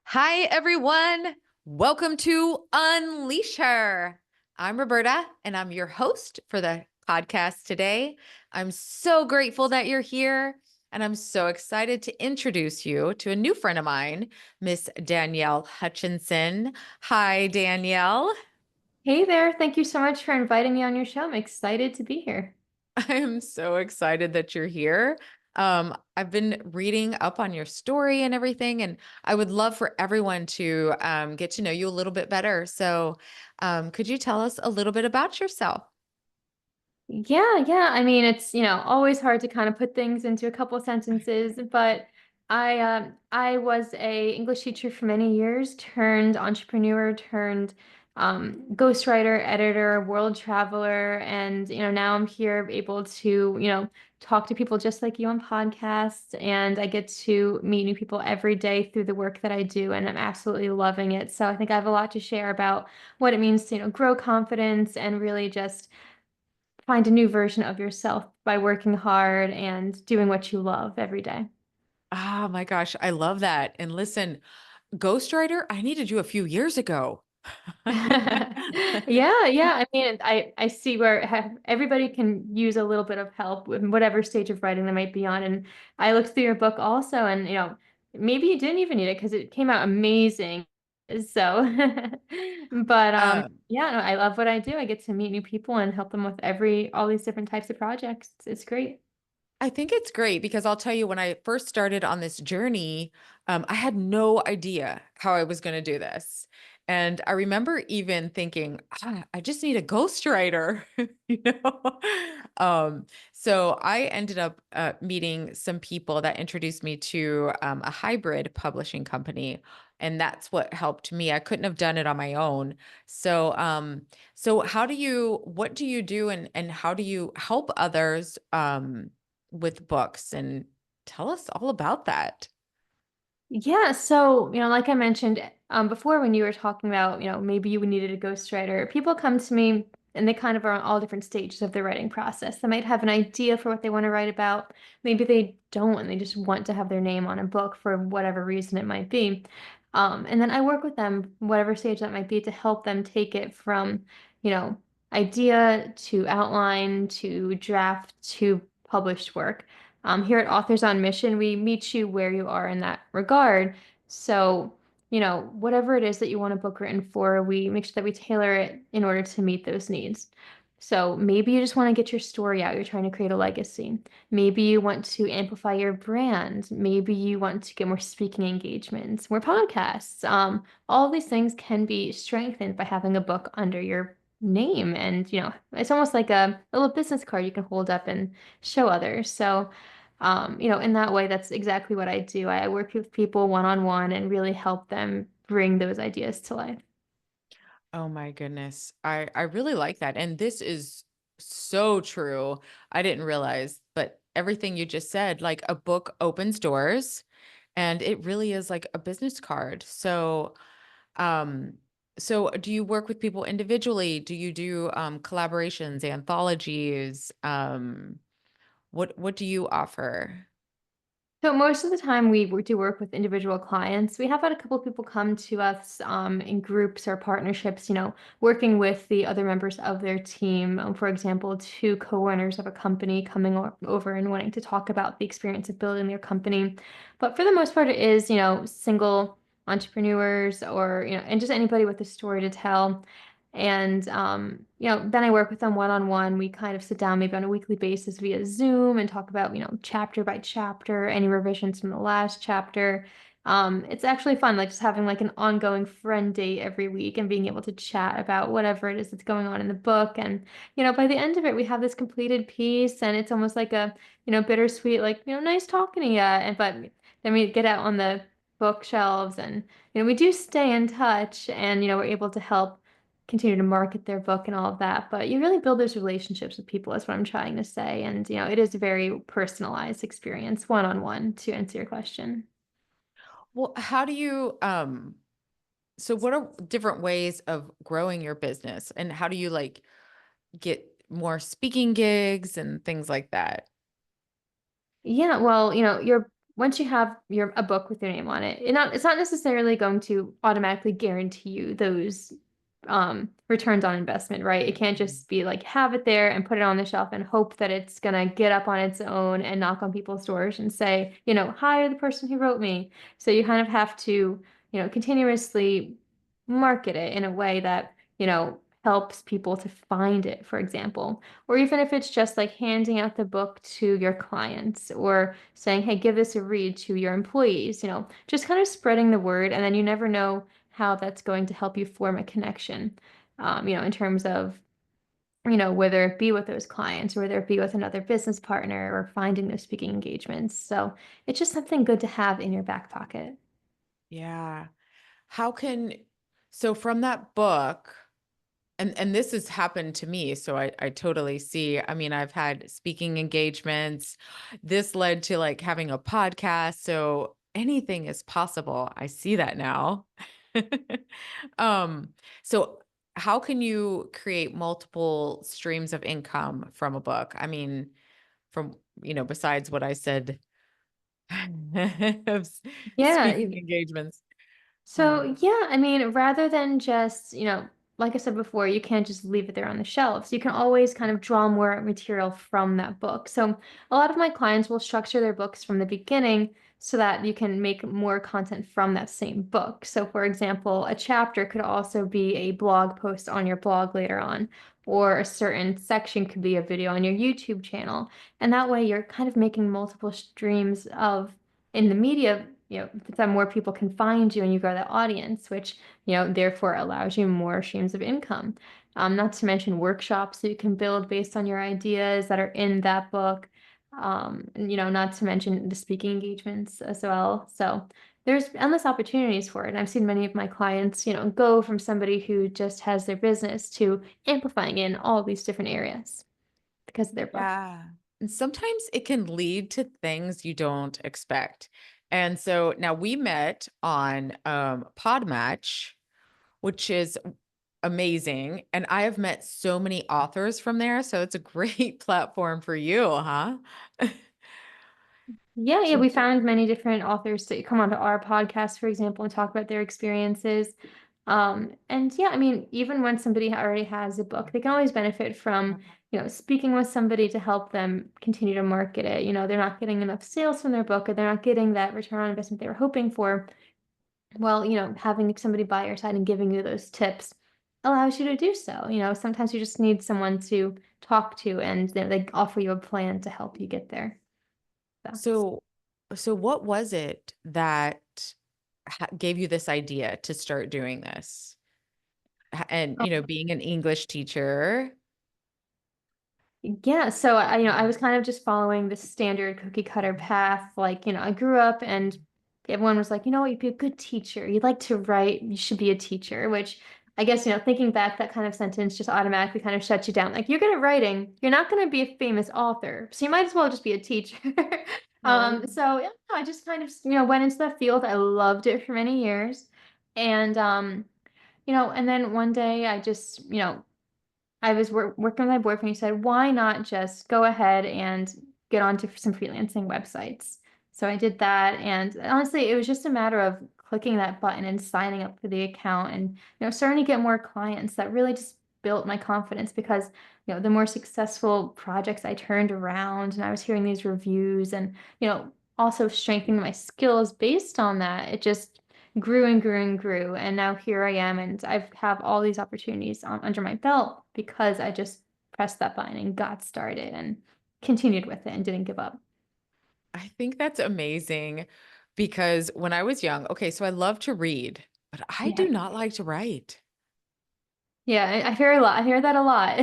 Hi, everyone. Welcome to Unleash Her. I'm Roberta, and I'm your host for the podcast today. I'm so grateful that you're here, and I'm so excited to introduce you to a new friend of mine, Miss Danielle Hutchinson. Hi, Danielle. Hey there. Thank you so much for inviting me on your show. I'm excited to be here. I'm so excited that you're here. I've been reading up on your story and everything, and I would love for everyone to get to know you a little bit better. So, could you tell us a little bit about yourself? Yeah. I mean, it's, always hard to kind of put things into a couple sentences, but I was a English teacher for many years, turned entrepreneur, turned ghostwriter, editor, world traveler, and now I'm here able to, talk to people just like you on podcasts, and I get to meet new people every day through the work that I do, and I'm absolutely loving it. So I think I have a lot to share about what it means to, grow confidence and really just find a new version of yourself by working hard and doing what you love every day. Ah, my gosh, I love that. And listen, Ghostwriter, I needed you a few years ago. Yeah. I mean, I see where everybody can use a little bit of help with whatever stage of writing they might be on. And I looked through your book also, and maybe you didn't even need it because it came out amazing. So, but yeah, no, I love what I do. I get to meet new people and help them with all these different types of projects. It's great. I think it's great because I'll tell you, when I first started on this journey, I had no idea how I was going to do this. And I remember even thinking, I just need a ghostwriter, you know? So I ended up meeting some people that introduced me to a hybrid publishing company. And that's what helped me. I couldn't have done it on my own. So what do you do and how do you help others? With books and tell us all about that. Yeah, so, like I mentioned before when you were talking about, maybe you needed a ghostwriter, people come to me and they kind of are on all different stages of their writing process. They might have an idea for what they want to write about. Maybe they don't, and they just want to have their name on a book for whatever reason it might be. And then I work with them, whatever stage that might be, to help them take it from, you know, idea to outline to draft to published work. Here at Authors on Mission, we meet you where you are in that regard. So, whatever it is that you want a book written for, we make sure that we tailor it in order to meet those needs. So maybe you just want to get your story out. You're trying to create a legacy. Maybe you want to amplify your brand. Maybe you want to get more speaking engagements, more podcasts. All of these things can be strengthened by having a book under your name. And, it's almost like a little business card you can hold up and show others. So, in that way, that's exactly what I do. I work with people one on one and really help them bring those ideas to life. Oh my goodness. I really like that. And this is so true. I didn't realize, but everything you just said, like a book opens doors and it really is like a business card. Um so do you work with people individually? Do you do collaborations, anthologies? What do you offer? So most of the time we do work with individual clients. We have had a couple of people come to us in groups or partnerships, working with the other members of their team. For example, two co-owners of a company coming over and wanting to talk about the experience of building their company. But for the most part, it is, single entrepreneurs or, and just anybody with a story to tell. And then I work with them one on one. We kind of sit down maybe on a weekly basis via Zoom and talk about, chapter by chapter, any revisions from the last chapter. It's actually fun, like just having like an ongoing friend date every week and being able to chat about whatever it is that's going on in the book. And, by the end of it, we have this completed piece and it's almost like a, bittersweet, like, nice talking to you. And but then we get out on the bookshelves and, we do stay in touch and, we're able to help continue to market their book and all of that. But you really build those relationships with people, is what I'm trying to say. And, it is a very personalized experience, one on one, to answer your question. Well, how do you so what are different ways of growing your business and how do you like get more speaking gigs and things like that? Yeah, well, once you have a book with your name on it, it's not necessarily going to automatically guarantee you those returns on investment, right? It can't just be like have it there and put it on the shelf and hope that it's gonna get up on its own and knock on people's doors and say, hire the person who wrote me. So you kind of have to, continuously market it in a way that, helps people to find it, for example. Or even if it's just like handing out the book to your clients or saying, hey, give this a read to your employees, just kind of spreading the word. And then you never know how that's going to help you form a connection, in terms of, whether it be with those clients or whether it be with another business partner or finding those speaking engagements. So it's just something good to have in your back pocket. Yeah. How can, so from that book, and this has happened to me, so I totally see. I mean, I've had speaking engagements. This led to like having a podcast, so anything is possible. I see that now. Um, so how can you create multiple streams of income from a book? I mean, from, besides what I said of Yeah, speaking engagements. so yeah, I mean, rather than just, like I said before, you can't just leave it there on the shelves. You can always kind of draw more material from that book. So a lot of my clients will structure their books from the beginning so that you can make more content from that same book. So for example, a chapter could also be a blog post on your blog later on, or a certain section could be a video on your YouTube channel. And that way you're kind of making multiple streams of in the media, that more people can find you and you grow that audience, which, therefore allows you more streams of income. Not to mention workshops that you can build based on your ideas that are in that book. And, not to mention the speaking engagements as well. So there's endless opportunities for it. And I've seen many of my clients, go from somebody who just has their business to amplifying in all these different areas because of their book. Yeah. And sometimes it can lead to things you don't expect. And so now we met on Podmatch, which is amazing. And I have met so many authors from there. So it's a great platform for you, huh? Yeah, So we found many different authors to come onto our podcast, for example, and talk about their experiences. And yeah, I mean, even when somebody already has a book, they can always benefit from, speaking with somebody to help them continue to market it. They're not getting enough sales from their book or they're not getting that return on investment they were hoping for. Well, having somebody by your side and giving you those tips allows you to do so. Sometimes you just need someone to talk to and they offer you a plan to help you get there. So. so so what was it that gave you this idea to start doing this? And, being an English teacher. Yeah, so I was kind of just following the standard cookie cutter path. Like, I grew up and everyone was like, you'd be a good teacher. You'd like to write, you should be a teacher, which I guess, thinking back, that kind of sentence just automatically kind of shuts you down. Like, you're good at writing, you're not going to be a famous author, so you might as well just be a teacher. Right. So yeah, I just kind of, went into that field. I loved it for many years. And and then one day I just, I was working with my boyfriend. He said, "Why not just go ahead and get onto some freelancing websites?" So I did that, and honestly, it was just a matter of clicking that button and signing up for the account, and starting to get more clients. That really just built my confidence because the more successful projects I turned around, and I was hearing these reviews, and also strengthening my skills based on that. It just grew and grew and grew. And now here I am, and I have all these opportunities under my belt because I just pressed that button and got started and continued with it and didn't give up. I think that's amazing because when I was young, okay, so I love to read, but I Yeah. do not like to write. Yeah, I hear a lot. I hear that a lot.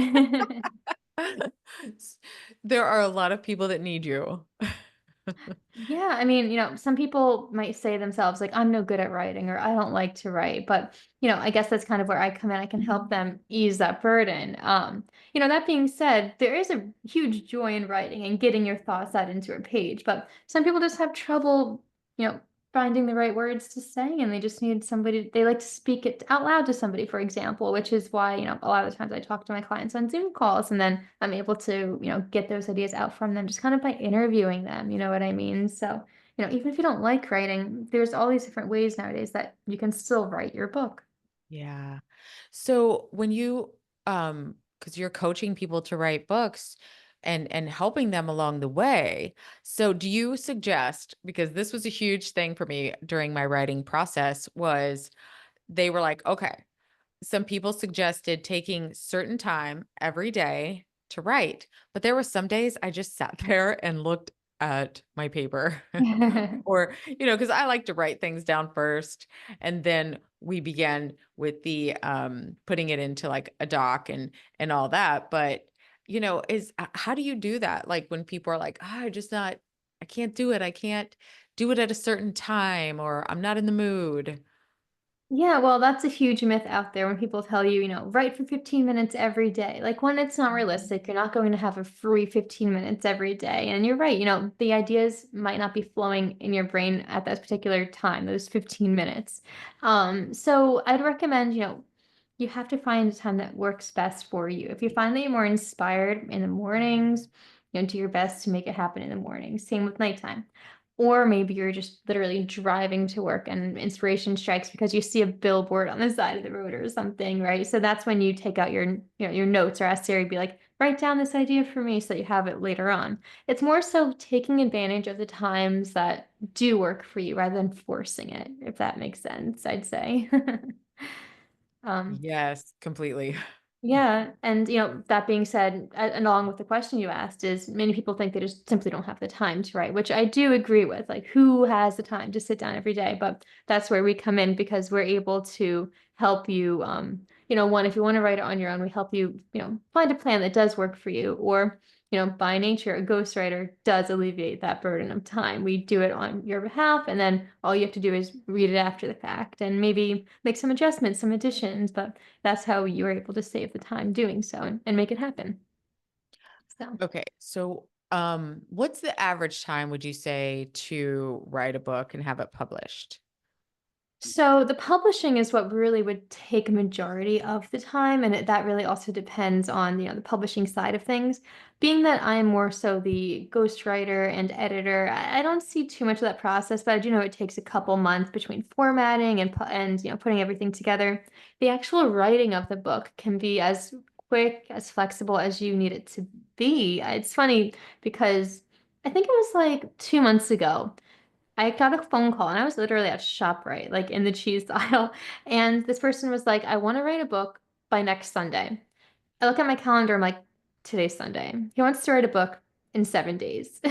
There are a lot of people that need you. Yeah, I mean, some people might say themselves, like, I'm no good at writing or I don't like to write. But, I guess that's kind of where I come in. I can help them ease that burden. That being said, there is a huge joy in writing and getting your thoughts out into a page. But some people just have trouble, you know, finding the right words to say, and they just need somebody, they like to speak it out loud to somebody, for example, which is why, a lot of the times I talk to my clients on Zoom calls and then I'm able to, get those ideas out from them just kind of by interviewing them, you know what I mean? So, even if you don't like writing, there's all these different ways nowadays that you can still write your book. Yeah. So when you because you're coaching people to write books and helping them along the way. So do you suggest, because this was a huge thing for me during my writing process, was they were like, okay, some people suggested taking certain time every day to write, but there were some days I just sat there and looked at my paper. Or, because I like to write things down first, and then we began with the putting it into like a doc and all that. But, how do you do that? Like when people are like, I can't do it. I can't do it at a certain time, or I'm not in the mood. Yeah, well, that's a huge myth out there when people tell you, write for 15 minutes every day. Like, one, it's not Mhm. realistic. You're not going to have a free 15 minutes every day. And you're right, the ideas might not be flowing in your brain at that particular time, those 15 minutes. So I'd recommend, you have to find a time that works best for you. If you find that you're more inspired in the mornings, do your best to make it happen in the morning. Same with nighttime. Or maybe you're just literally driving to work and inspiration strikes because you see a billboard on the side of the road or something, right? So that's when you take out your notes or ask Siri to be like, write down this idea for me so that you have it later on. It's more so taking advantage of the times that do work for you rather than forcing it, if that makes sense, I'd say. um, Yes, completely. yeah, and that being said, and along with the question you asked, is many people think they just simply don't have the time to write, which I do agree with. Like, who has the time to sit down every day? But that's where we come in because we're able to help you. One, if you want to write it on your own, we help you, find a plan that does work for you, or by nature, a ghostwriter does alleviate that burden of time. We do it on your behalf, and then all you have to do is read it after the fact and maybe make some adjustments, some additions, but that's how you were able to save the time doing so and make it happen. So. Okay. So, what's the average time would you say to write a book and have it published? So the publishing is what really would take a majority of the time, and that really also depends on the publishing side of things. Being that I'm more so the ghostwriter and editor, I don't see too much of that process, but I do know it takes a couple months between formatting and putting everything together. The actual writing of the book can be as quick, as flexible as you need it to be. It's funny because I think it was like 2 months ago. I got a phone call and I was literally at ShopRite, like in the cheese aisle. And this person was like, I want to write a book by next Sunday. I look at my calendar, I'm like, today's Sunday. He wants to write a book in 7 days.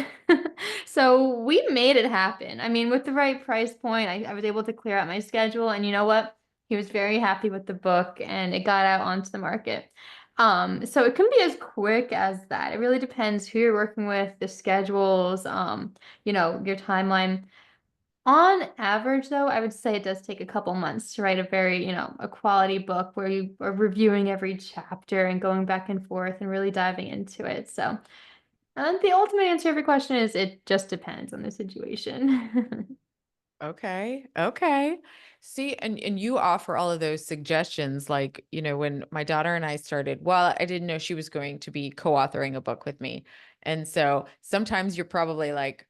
So we made it happen. I mean, with the right price point, I was able to clear out my schedule. And you know what? He was very happy with the book and it got out onto the market. So it can be as quick as that. It really depends who you're working with, the schedules, your timeline. On average, though, I would say it does take a couple months to write a very, a quality book where you are reviewing every chapter and going back and forth and really diving into it. So, the ultimate answer to every question is it just depends on the situation. Okay. Okay. See, and you offer all of those suggestions like, when my daughter and I started, well, I didn't know she was going to be co-authoring a book with me. And so sometimes you're probably like,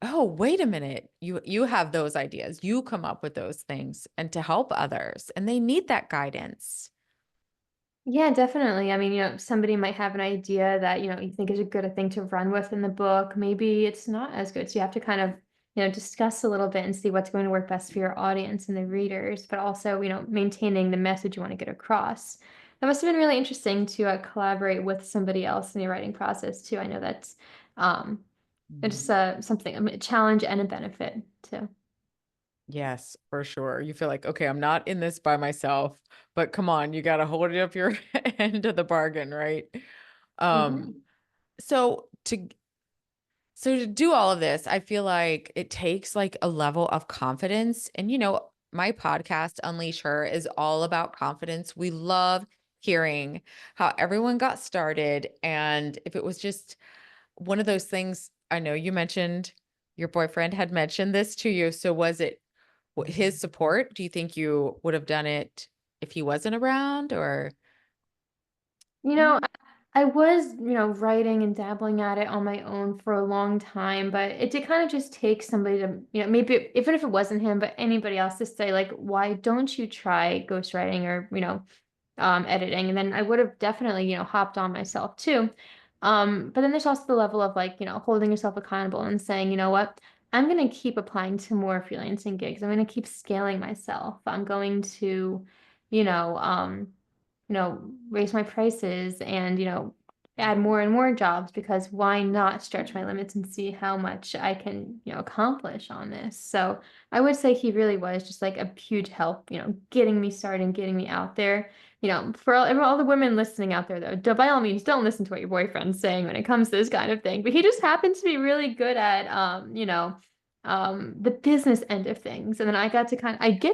"Oh, wait a minute. You have those ideas. You come up with those things and to help others, and they need that guidance." Yeah, definitely. I mean, somebody might have an idea that, you think is a good thing to run with in the book. Maybe it's not as good. So you have to kind of, discuss a little bit and see what's going to work best for your audience and the readers, but also, maintaining the message you want to get across. That must have been really interesting to collaborate with somebody else in your writing process too. I know that's um, it's something, a challenge and a benefit too. Yes, for sure. You feel like, okay, I'm not in this by myself, but come on, you got to hold it up your end of the bargain, right? Um, Mhm. so to so to do all of this, I feel like it takes like a level of confidence. And my podcast, Unleash Her, is all about confidence. We love hearing how everyone got started. And if it was just one of those things, I know you mentioned your boyfriend had mentioned this to you. So was it his support? Do you think you would have done it if he wasn't around or? You know, I was, writing and dabbling at it on my own for a long time, but it did kind of just take somebody to, maybe even if it wasn't him, but anybody else to say, like, why don't you try ghostwriting or, editing? And then I would have definitely, hopped on myself too. But then there's also the level of like, holding yourself accountable and saying, you know what, I'm going to keep applying to more freelancing gigs. I'm going to keep scaling myself. I'm going to, you know, um, raise my prices and, add more and more jobs because why not stretch my limits and see how much I can, accomplish on this. So I would say he really was just like a huge help, getting me started and getting me out there. For all the women listening out there, though, by all means, don't listen to what your boyfriend's saying when it comes to this kind of thing. But he just happened to be really good at, the business end of things. And then I get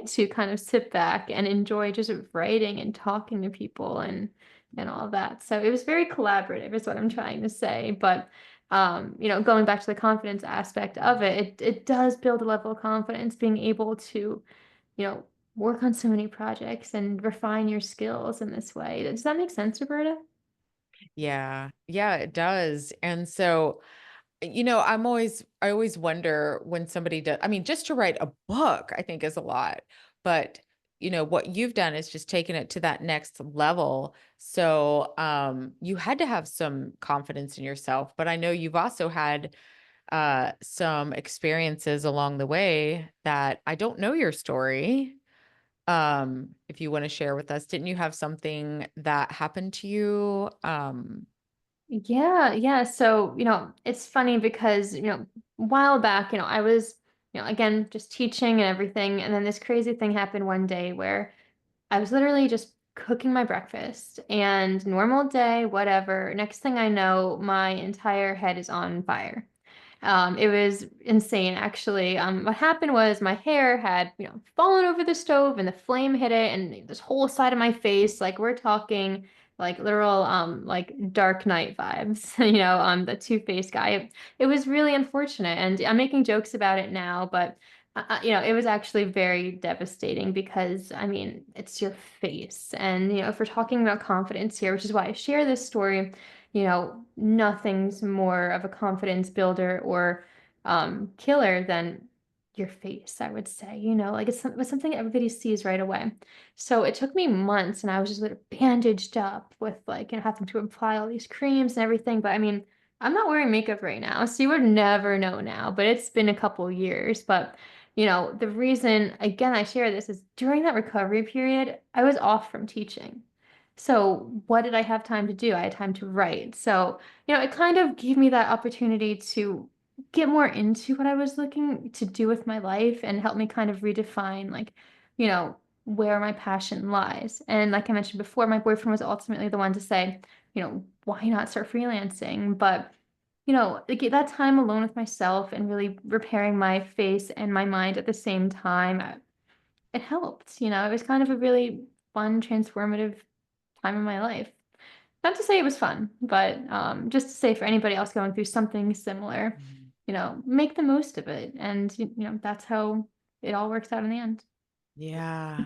to kind of sit back and enjoy just writing and talking to people and all of that. So it was very collaborative is what I'm trying to say. But going back to the confidence aspect of it, it does build a level of confidence being able to, you know, work on so many projects and refine your skills in this way. Does that make sense, Roberta? Yeah. Yeah, it does. And so, I always wonder when somebody does, I mean, just to write a book, I think is a lot, but what you've done is just taken it to that next level. So, you had to have some confidence in yourself, but I know you've also had some experiences along the way that I don't know your story. If you want to share with us, didn't you have something that happened to you? Yeah, yeah. So, it's funny because, a while back, I was, again, just teaching and everything. And then this crazy thing happened one day where I was literally just cooking my breakfast and normal day, whatever. Next thing I know, my entire head is on fire. It was insane, actually. What happened was my hair had, fallen over the stove and the flame hit it, and this whole side of my face, like we're talking like literal, like Dark Knight vibes, the Two-Face guy. It was really unfortunate, and I'm making jokes about it now, but it was actually very devastating because, I mean, it's your face. And, if we're talking about confidence here, which is why I share this story, nothing's more of a confidence builder or killer than your face, I would say. Like it's something everybody sees right away. So it took me months and I was just like bandaged up with like, having to apply all these creams and everything. But I mean, I'm not wearing makeup right now, so you would never know now, but it's been a couple years. But the reason, again, I share this is during that recovery period, I was off from teaching. So what did I have time to do? I had time to write. So, it kind of gave me that opportunity to get more into what I was looking to do with my life and help me kind of redefine, like, you know, where my passion lies. And like I mentioned before, my boyfriend was ultimately the one to say, why not start freelancing? But like that time alone with myself and really repairing my face and my mind at the same time, it helped. It was kind of a really fun, transformative time in my life. Not to say it was fun, but just to say for anybody else going through something similar, make the most of it. And, that's how it all works out in the end. Yeah.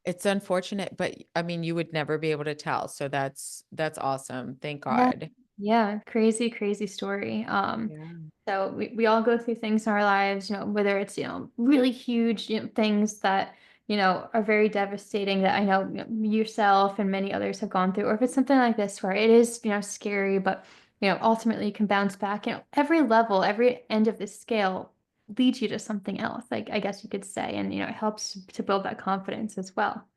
It's unfortunate, but I mean, you would never be able to tell. So that's awesome. Thank Yeah. God. Yeah. Crazy, crazy story. Yeah. So we all go through things in our lives, whether it's, really huge, things that, are very devastating that I know, yourself and many others have gone through, or if it's something like this where it is, scary, but, ultimately you can bounce back, every level, every end of the scale leads you to something else, like I guess you could say, and, it helps to build that confidence as well.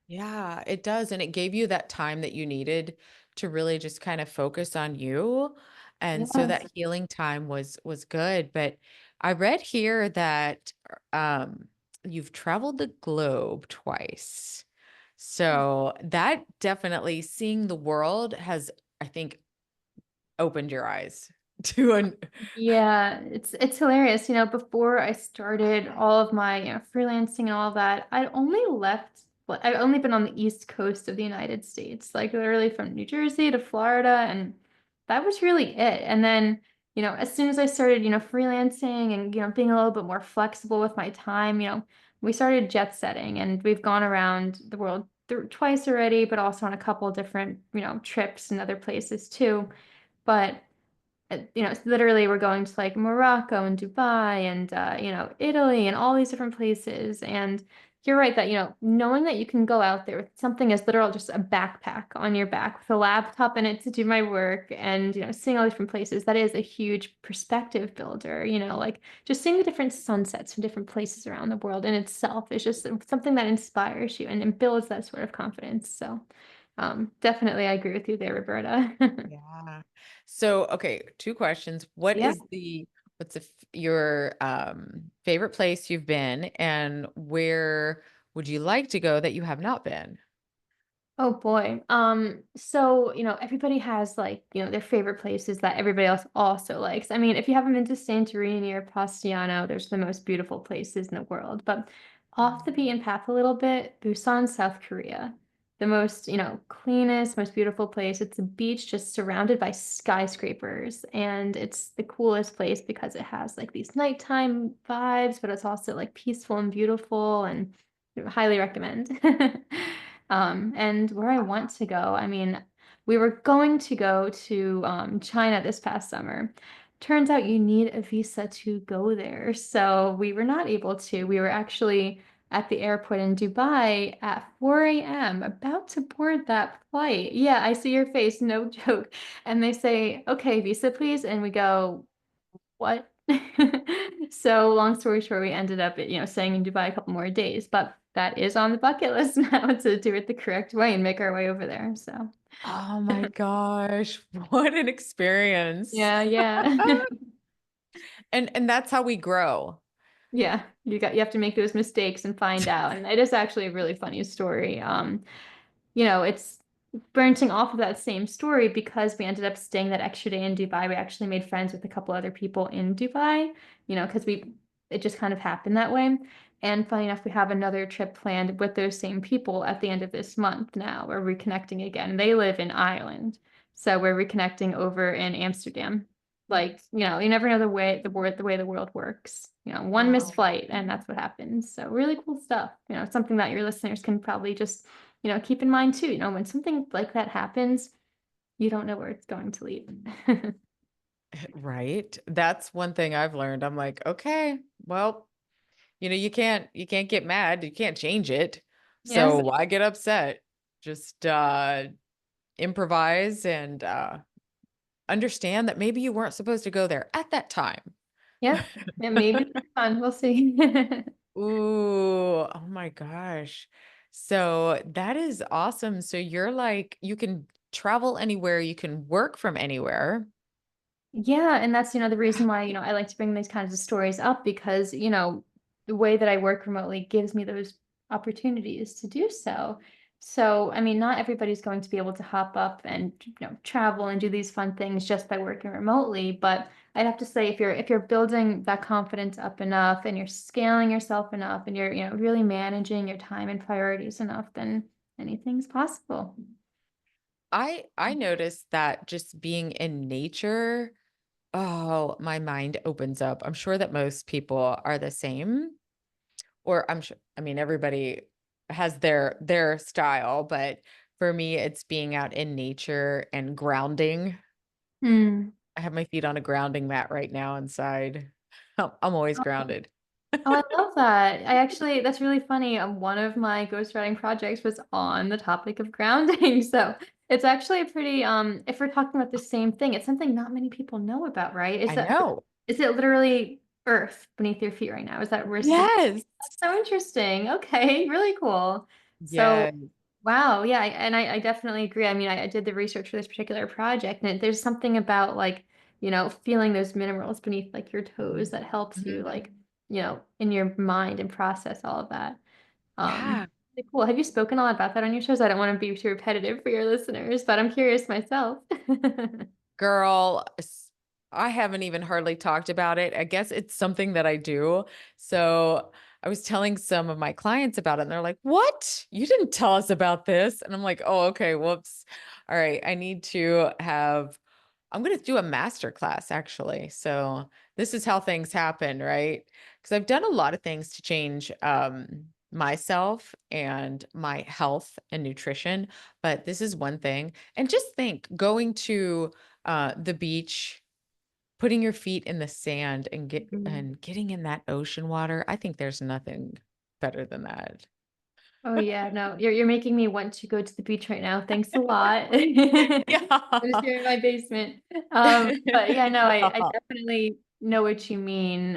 Yeah, it does. And it gave you that time that you needed to really just kind of focus on you. And so Yes. that healing time was good. But I read here that you've traveled the globe twice. So that definitely seeing the world has, I think, opened your eyes to an Yeah, it's hilarious. Before I started all of my, freelancing and all of that, I'd only been on the East Coast of the United States, like literally from New Jersey to Florida, and that was really it. And then, as soon as I started, freelancing and, being a little bit more flexible with my time, we started jet setting and we've gone around the world twice already, but also on a couple different, trips and other places too. But literally we're going to like Morocco and Dubai and Italy and all these different places. And you're right that, knowing that you can go out there with something as literal just a backpack on your back with a laptop in it to do my work and, seeing all different places, that is a huge perspective builder, like just seeing the different sunsets from different places around the world in itself is just something that inspires you and builds that sort of confidence. So definitely I agree with you there, Roberta. Yeah. So, okay, two questions. Yeah. What's your favorite place you've been, and where would you like to go that you have not been? Oh boy. So, everybody has like, their favorite places that everybody else also likes. I mean, if you haven't been to Santorini or Positano, there's the most beautiful places in the world. But off the beaten path a little bit, Busan, South Korea. The most, cleanest, most beautiful place. It's a beach just surrounded by skyscrapers. And it's the coolest place because it has like these nighttime vibes, but it's also like peaceful and beautiful and highly recommend. And where I want to go, I mean, we were going to go to China this past summer. Turns out you need a visa to go there. So we were not able to. We were actually at the airport in Dubai at 4 a.m., about to board that flight. Yeah, I see your face, no joke. And they say, okay, visa, please. And we go, what? So long story short, we ended up, staying in Dubai a couple more days, but that is on the bucket list now to do it the correct way and make our way over there. So Oh my gosh, what an experience. yeah, yeah. And that's how we grow. Yeah, you have to make those mistakes and find out. And it is actually a really funny story. It's branching off of that same story because we ended up staying that extra day in Dubai. We actually made friends with a couple other people in Dubai, because it just kind of happened that way. And funny enough, we have another trip planned with those same people at the end of this month now. We're reconnecting again. They live in Ireland. So we're reconnecting over in Amsterdam. Like, you never know the way the world works. One missed Wow. flight and that's what happens. So really cool stuff. Something that your listeners can probably just keep in mind too, when something like that happens, you don't know where it's going to lead. Right? That's one thing I've learned. I'm like, okay, well, you can't get mad. You can't change it. So Yes. why get upset? Just improvise and understand that maybe you weren't supposed to go there at that time. Yeah. Yeah, maybe next time. We'll see. Ooh, oh my gosh. So that is awesome. So you're like, you can travel anywhere, you can work from anywhere. Yeah, and that's, the reason why, I like to bring these kinds of stories up because, the way that I work remotely gives me those opportunities to do so. So, I mean, not everybody's going to be able to hop up and, travel and do these fun things just by working remotely, but I'd have to say if you're building that confidence up enough and you're scaling yourself enough and you're, really managing your time and priorities enough, then anything's possible. I noticed that just being in nature, oh, my mind opens up. I'm sure that most people are the same, or I'm sure, I mean, everybody has their style, but for me, it's being out in nature and grounding. Hmm. I have my feet on a grounding mat right now inside. I'm always grounded. Oh, I love that. That's really funny. One of my ghostwriting projects was on the topic of grounding. So it's actually a pretty, if we're talking about the same thing, it's something not many people know about, right? I know. Is it literally earth beneath your feet right now? Is that where it's situated? Yes. That's so interesting. Okay, really cool. So, Yes. wow, yeah, and I definitely agree. I mean, I did the research for this particular project, and there's something about like, feeling those minerals beneath like your toes that helps you Mhm. like, in your mind and process all of that. Yeah. Really cool. Have you spoken a lot about that on your shows? I don't want to be too repetitive for your listeners, but I'm curious myself. Girl, I haven't even hardly talked about it. I guess it's something that I do. So I was telling some of my clients about it, and they're like, "What? You didn't tell us about this." And I'm like, "Oh, okay. Whoops. All right. I'm going to do a master class actually. So this is how things happen, right? Because I've done a lot of things to change myself and my health and nutrition, but this is one thing. And just think going to the beach, putting your feet in the sand and getting in that ocean water. I think there's nothing better than that. Oh yeah, no, you're making me want to go to the beach right now. Thanks a lot. I'm just Yeah. here in my basement. But yeah, no, I definitely know what you mean.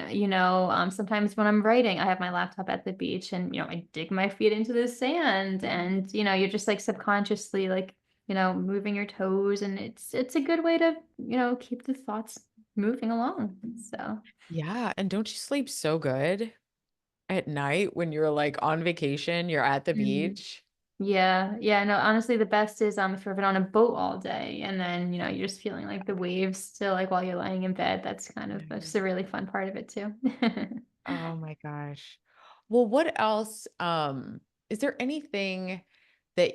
Sometimes when I'm writing, I have my laptop at the beach and I dig my feet into the sand and you're just like subconsciously like, moving your toes and it's a good way to, keep the thoughts moving along. So Yeah, and don't you sleep so good at night when you're like on vacation, you're at the Mhm. beach? Yeah, yeah, no, honestly, the best is if you've been on a boat all day and then, you're just feeling like the waves still like while you're laying in bed. That's a really fun part of it too. Oh my gosh. Well, what else, is there anything that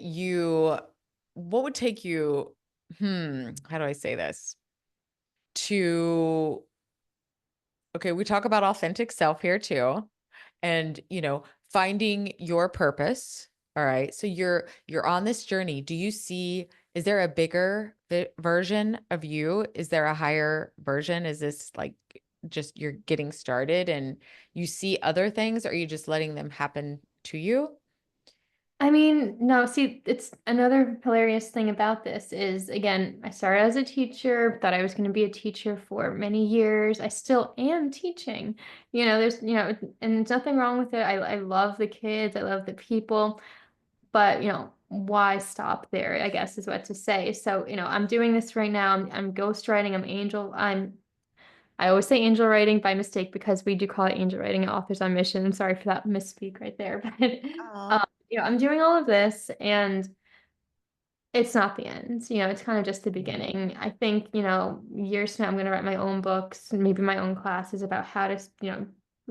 what would take you, how do I say this? To Okay, we talk about authentic self here too. And, finding your purpose. All right. So you're on this journey. Do you see Is there a bigger version of you? Is there a higher version? Is this like just you're getting started and you see other things? Or are you just letting them happen to you? I mean, no, see, it's another hilarious thing about this is again, I started as a teacher, thought I was going to be a teacher for many years. I still am teaching. And there's nothing wrong with it. I love the kids, I love the people. But, why stop there, I guess is what to say. So, I'm doing this right now. I'm ghostwriting. I always say angel writing by mistake because we do call it angel writing at Authors on Mission. I'm sorry for that misspeak right there. But, Oh. I'm doing all of this and it's not the end, it's kind of just the Yeah. beginning. I think, years from now, I'm gonna write my own books, and maybe my own classes about how to,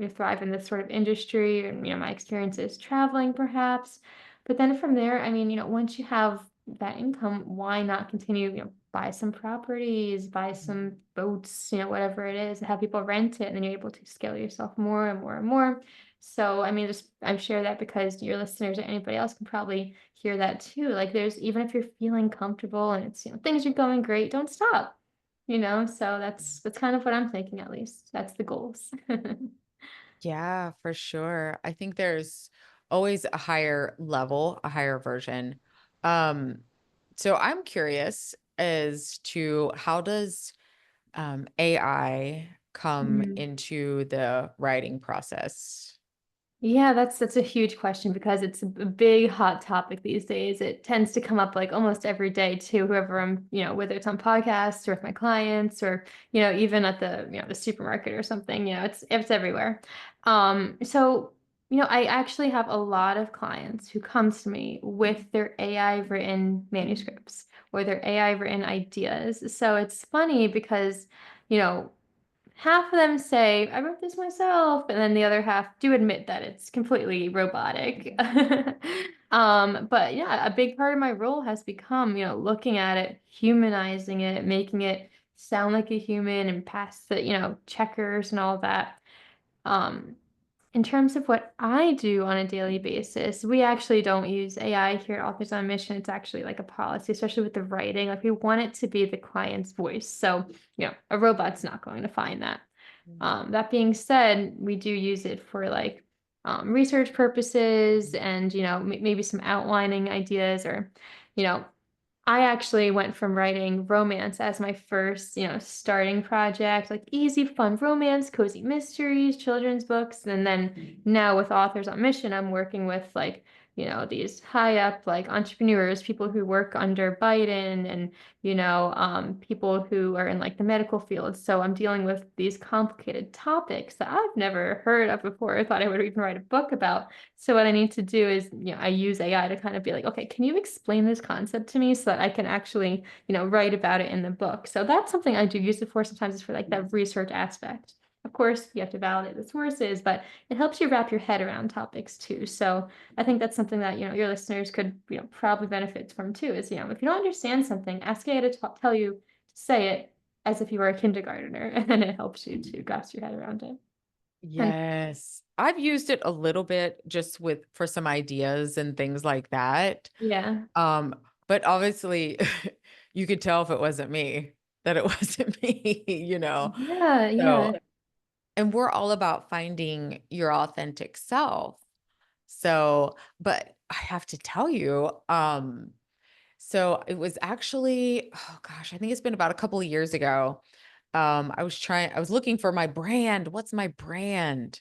thrive in this sort of industry and, my experiences traveling perhaps. But then from there, I mean, once you have that income, why not continue, buy some properties, buy some boats, whatever it is, and have people rent it, and then you're able to scale yourself more and more and more. So, I mean, just I share that because your listeners or anybody else can probably hear that too. Like there's even if you're feeling comfortable and it's, things are going great, don't stop. So that's kind of what I'm thinking at least. That's the goals. Yeah, for sure. I think there's always a higher level, a higher version. Um, so I'm curious as to how does AI come Mhm. into the writing process? Yeah, that's a huge question because it's a big hot topic these days. It tends to come up like almost every day to whoever I'm, whether it's on podcasts or with my clients or, even at the supermarket or something, it's everywhere. So, I actually have a lot of clients who come to me with their AI written manuscripts or their AI written ideas. So it's funny because, you know, half of them say, I wrote this myself, and then the other half do admit that it's completely robotic. But yeah, a big part of my role has become, looking at it, humanizing it, making it sound like a human and pass the, checkers and all that. Um, in terms of what I do on a daily basis, we actually don't use AI here at Authors on Mission. It's actually like a policy, especially with the writing. Like we want it to be the client's voice. So, a robot's not going to find that. Mm. That being said, we do use it for like research purposes and, maybe some outlining ideas or, you know, I actually went from writing romance as my first, starting project, like easy, fun romance, cozy mysteries, children's books. And then now with Authors on Mission, I'm working with like, these high up like entrepreneurs, people who work under Biden and, people who are in like the medical field. So I'm dealing with these complicated topics that I've never heard of before. I thought I would even write a book about. So what I need to do is, I use AI to kind of be like, okay, can you explain this concept to me so that I can actually, write about it in the book? So that's something I do use it for. Sometimes it's for like that research aspect. Of course, you have to validate the sources, but it helps you wrap your head around topics too. So I think that's something that, your listeners could, probably benefit from too, is, if you don't understand something, ask AI to tell you to say it as if you were a kindergartner, and then it helps you to grasp your head around it. And Yes. I've used it a little bit just with for some ideas and things like that. yeah. Um, but obviously you could tell if it wasn't me, that it wasn't me, you know. Yeah, So, yeah. and we're all about finding your authentic self. So, but I have to tell you, so it was actually, oh gosh, I think it's been about a couple of years ago. I was looking for my brand. What's my brand?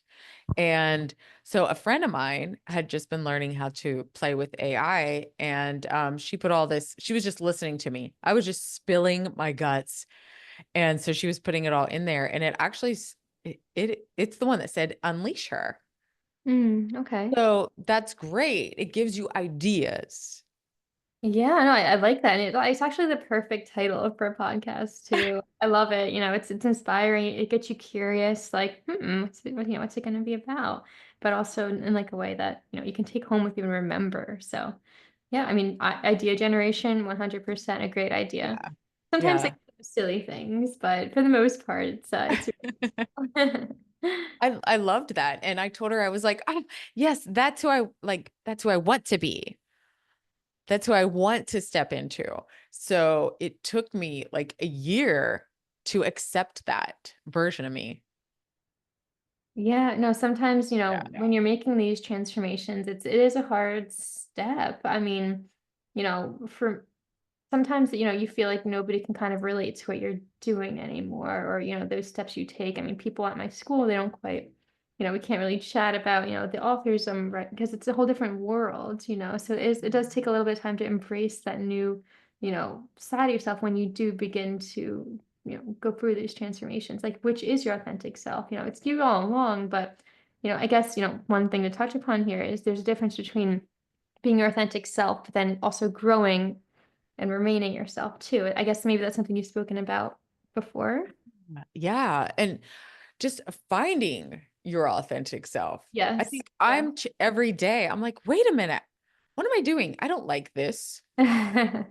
And so a friend of mine had just been learning how to play with AI, and she put all this, she was just listening to me. I was just spilling my guts. And so she was putting it all in there, and it actually it's the one that said unleash her. Okay. So that's great. It gives you ideas. Yeah, no, I like that. And it's actually the perfect title for a podcast too. I love it. It's inspiring. It gets you curious, like, what's it going to be about? But also in like a way that, you can take home with you and remember. So yeah, I mean, idea generation, 100% a great idea. Yeah. Sometimes like Yeah. silly things, but for the most part, it's I loved that. And I told her, I was like, oh, yes, that's who I like, that's who I want to be. That's who I want to step into. So it took me like a year to accept that version of me. Yeah, no, sometimes, Yeah. when you're making these transformations, it is a hard step. I mean, for sometimes, you feel like nobody can kind of relate to what you're doing anymore, or, those steps you take. I mean, people at my school, they don't quite, we can't really chat about, the authors, right, because it's a whole different world. So it does take a little bit of time to embrace that new, side of yourself when you do begin to, go through these transformations, like which is your authentic self. It's you all along, but, I guess, one thing to touch upon here is there's a difference between being your authentic self, but then also growing and remaining yourself too. I guess maybe that's something you've spoken about before. Yeah. And just finding your authentic self. I Yes. think Yeah. every day, I'm like, wait a minute, what am I doing? I don't like this. Yeah.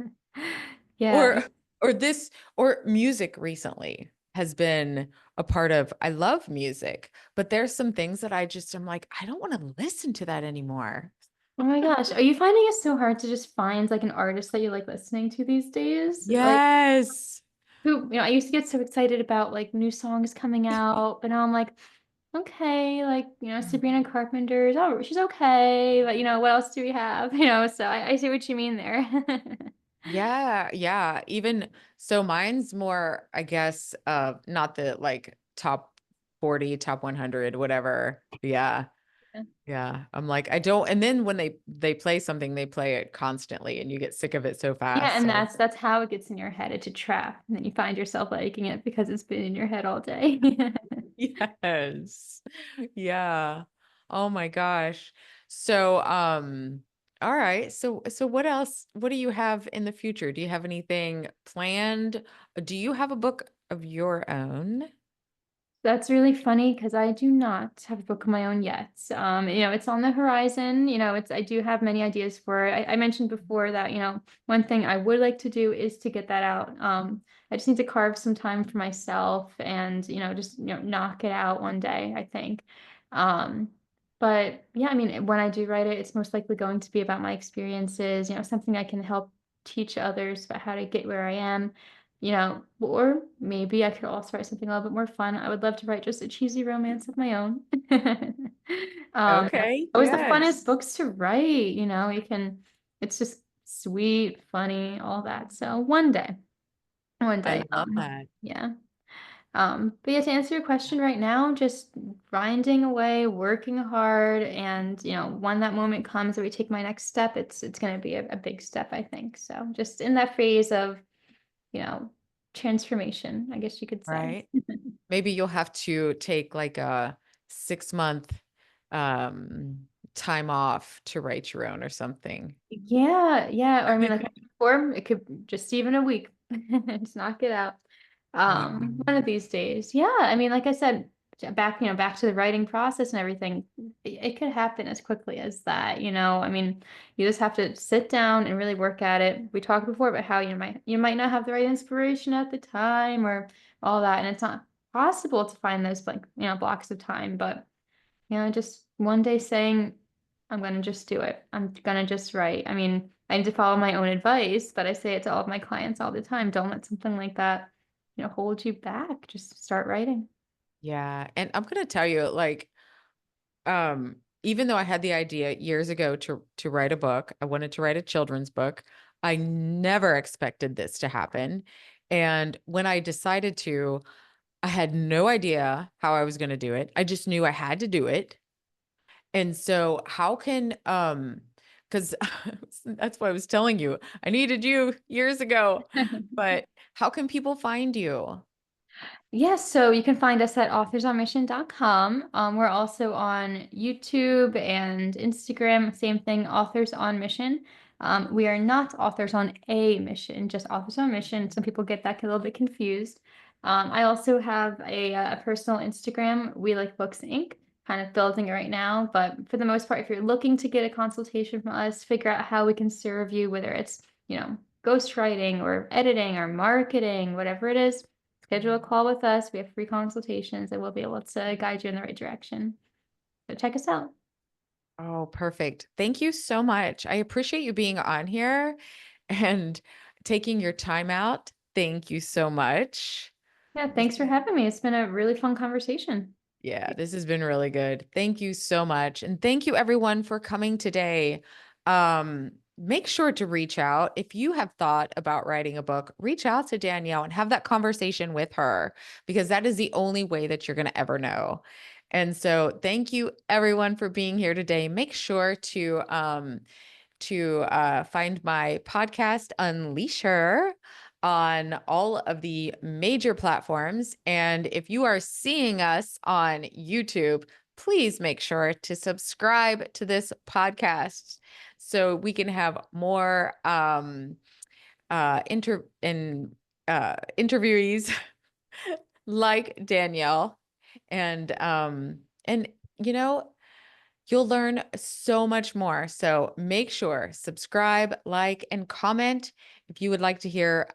Or, or this, or music recently has been a part of, I love music, but there's some things that I'm like, I don't want to listen to that anymore. Oh my gosh. Are you finding it so hard to just find like an artist that you like listening to these days? Like Yes. I used to get so excited about like new songs coming out, but now I'm like, okay, like, Sabrina Carpenter's, oh, she's okay. But what else do we have? So I see what you mean there. Yeah, yeah. Even so mine's more, I guess, not the like top 40, top 100, whatever. Yeah. Yeah. I'm like, I don't, and then when they play something, they play it constantly and you get sick of it so Yeah, fast. and So that's how it gets in your head. It's a trap. And then you find yourself liking it because it's been in your head all day. yes. Yeah. Oh my gosh. So, all right. So what else? What do you have in the future? Do you have anything planned? Do you have a book of your own? That's really funny because I do not have a book of my own yet. It's on the horizon. I do have many ideas for it. I mentioned before that, one thing I would like to do is to get that out. I just need to carve some time for myself and, just, knock it out one day, I think. Um, but yeah, I mean, when I do write it, it's most likely going to be about my experiences, something I can help teach others about how to get where I am. Or maybe I could also write something a little bit more fun. I would love to write just a cheesy romance of my own. Okay. Always the funnest Yes. books to write, it's just sweet, funny, all that. So one I day, love that. yeah. But yeah, to answer your question right now, just grinding away, working hard, and when that moment comes that we take my next step, it's going to be a big step, I think. So just in that phase of you know, transformation, I guess you could say. Right. Maybe you'll have to take like a 6 month time off to write your own or something. Yeah, yeah. Or I mean, like before, it could just even a week. Just knock it out. Wow. One of these days. Yeah, I mean, like I said, back to the writing process and everything, it could happen as quickly as that. I mean, you just have to sit down and really work at it. We talked before about how you might not have the right inspiration at the time or all that, and it's not possible to find those blocks of time, but just one day saying, I'm gonna just do it. I'm gonna just write. I mean, I need to follow my own advice, but I say it to all of my clients all the time. Don't let something like that, hold you back. Just start writing. Yeah. And I'm going to tell you, like, even though I had the idea years ago to write a book, I wanted to write a children's book. I never expected this to happen. And when I decided to, I had no idea how I was going to do it. I just knew I had to do it. And so how can because that's why I was telling you, I needed you years ago. But how can people find you? Yes, so you can find us at authorsonmission.com. We're also on YouTube and Instagram, same thing, Authors on Mission. We are not authors on a mission, just authors on mission. Some people get a little bit confused. I also have a personal Instagram, We Like Books Inc., kind of building it right now. But for the most part, if you're looking to get a consultation from us, figure out how we can serve you, whether it's, ghostwriting or editing or marketing, whatever it is, schedule a call with us. We have free consultations and we'll be able to guide you in the right direction. So check us out. Oh, perfect. Thank you so much. I appreciate you being on here and taking your time out. Thank you so much. Yeah, thanks for having me. It's been a really fun conversation. Yeah, this has been really good. Thank you so much. And thank you everyone for coming today. Make sure to reach out. If you have thought about writing a book, reach out to Danielle and have that conversation with her because that is the only way that you're going to ever know. And so thank you everyone for being here today. Make sure to find my podcast, Unleash Her, on all of the major platforms. And if you are seeing us on YouTube, please make sure to subscribe to this podcast so we can have more interviewees like Danielle. And you know, you'll learn so much more. So make sure subscribe, like, and comment if you would like to hear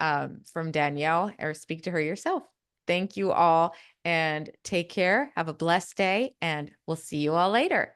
from Danielle or speak to her yourself. Thank you all and take care. Have a blessed day, and we'll see you all later.